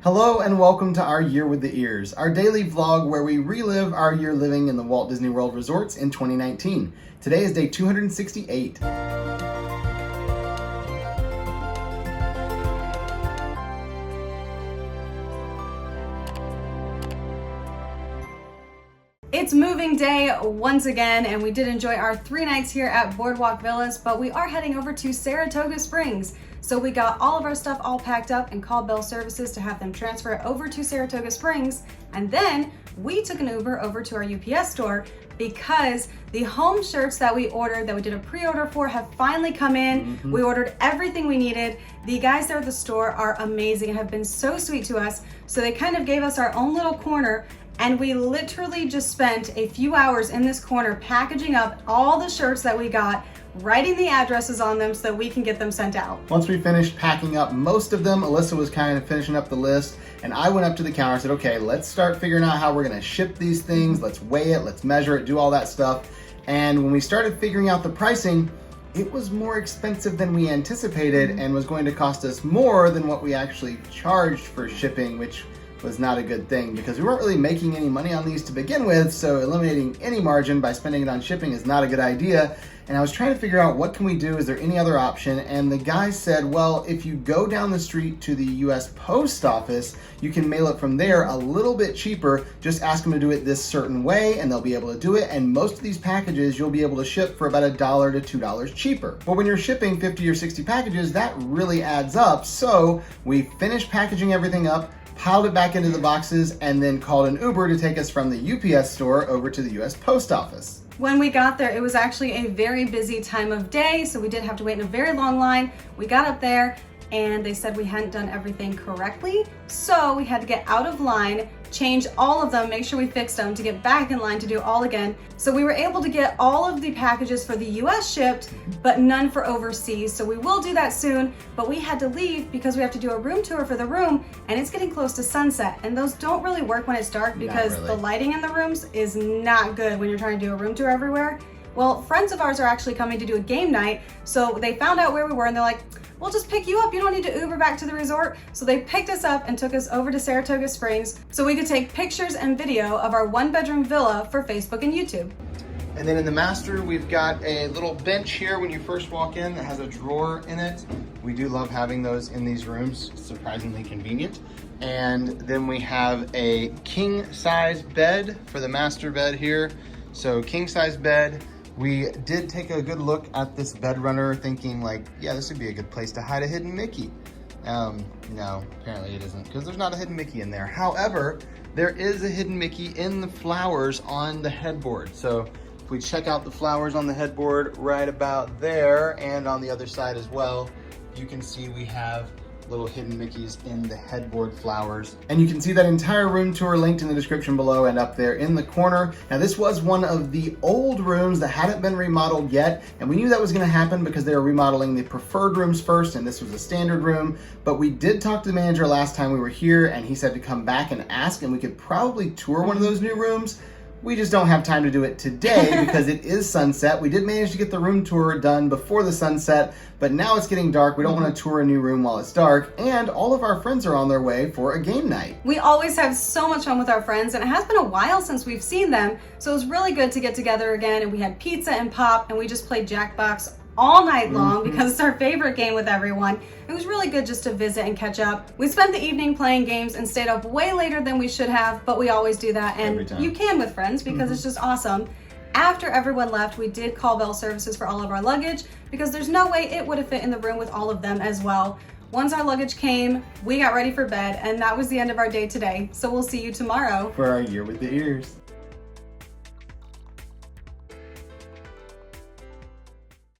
Hello and welcome to our Year with the Ears, our daily vlog where we relive our year living in the Walt Disney World resorts in 2019. Today is day 268. It's moving day once again, and we did enjoy our 3 nights here at Boardwalk Villas, but we are heading over to Saratoga Springs. So we got all of our stuff all packed up and called Bell Services to have them transfer it over to Saratoga Springs. And then we took an Uber over to our UPS store because the home shirts that we ordered, that we did a pre-order for, have finally come in. We ordered everything we needed. The guys there at the store are amazing and have been so sweet to us. So they kind of gave us our own little corner, and we literally just spent a few hours in this corner packaging up all the shirts that we got, writing the addresses on them so that we can get them sent out. Once we finished packing up most of them, Alyssa was kind of finishing up the list, and I went up to the counter and said, okay, let's start figuring out how we're gonna ship these things. Let's weigh it, let's measure it, do all that stuff. And when we started figuring out the pricing, it was more expensive than we anticipated and was going to cost us more than what we actually charged for shipping, which was not a good thing because we weren't really making any money on these to begin with, so eliminating any margin by spending it on shipping is not a good idea. And I was trying to figure out what can we do, is there any other option? And the guy said, well, if you go down the street to the US Post Office, you can mail it from there a little bit cheaper. Just ask them to do it this certain way and they'll be able to do it. And most of these packages you'll be able to ship for about $1 to $2 cheaper. But when you're shipping 50 or 60 packages, that really adds up. So we finished packaging everything up, piled it back into the boxes, and then called an Uber to take us from the UPS store over to the US Post Office. When we got there, it was actually a very busy time of day, so we did have to wait in a very long line. We got up there and they said we hadn't done everything correctly, so we had to get out of line, change all of them, make sure we fixed them to get back in line to do all again. So we were able to get all of the packages for the US shipped, but none for overseas. So we will do that soon, but we had to leave because we have to do a room tour for the room, and it's getting close to sunset. And those don't really work when it's dark because the lighting in the rooms is not good when you're trying to do a room tour everywhere. Well, friends of ours are actually coming to do a game night, so they found out where we were and they're like, we'll just pick you up. You don't need to Uber back to the resort. So they picked us up and took us over to Saratoga Springs so we could take pictures and video of our 1-bedroom villa for Facebook and YouTube. And then in the master, we've got a little bench here when you first walk in that has a drawer in it. We do love having those in these rooms, surprisingly convenient. And then we have a king size bed for the master bed here. So king size bed. We did take a good look at this bed runner thinking like, yeah, this would be a good place to hide a hidden Mickey. No, apparently it isn't because there's not a hidden Mickey in there. However, there is a hidden Mickey in the flowers on the headboard. So if we check out the flowers on the headboard right about there and on the other side as well, you can see we have little hidden Mickeys in the headboard flowers. And you can see that entire room tour linked in the description below and up there in the corner. Now this was one of the old rooms that hadn't been remodeled yet, and we knew that was gonna happen because they were remodeling the preferred rooms first, and this was a standard room. But we did talk to the manager last time we were here, and he said to come back and ask, and we could probably tour one of those new rooms. We just don't have time to do it today because it is sunset. We did manage to get the room tour done before the sunset, but now it's getting dark. We don't want to tour a new room while it's dark, and all of our friends are on their way for a game night. We always have so much fun with our friends, and it has been a while since we've seen them, so it was really good to get together again, and we had pizza and pop, and we just played Jackbox all night long because it's our favorite game with everyone. It was really good just to visit and catch up. We spent the evening playing games and stayed up way later than we should have, but we always do that, and you can with friends because it's just awesome. After everyone left, we did call Bell Services for all of our luggage because there's no way it would have fit in the room with all of them as well. Once our luggage came, we got ready for bed, and that was the end of our day today. So we'll see you tomorrow for our Year with the Ears.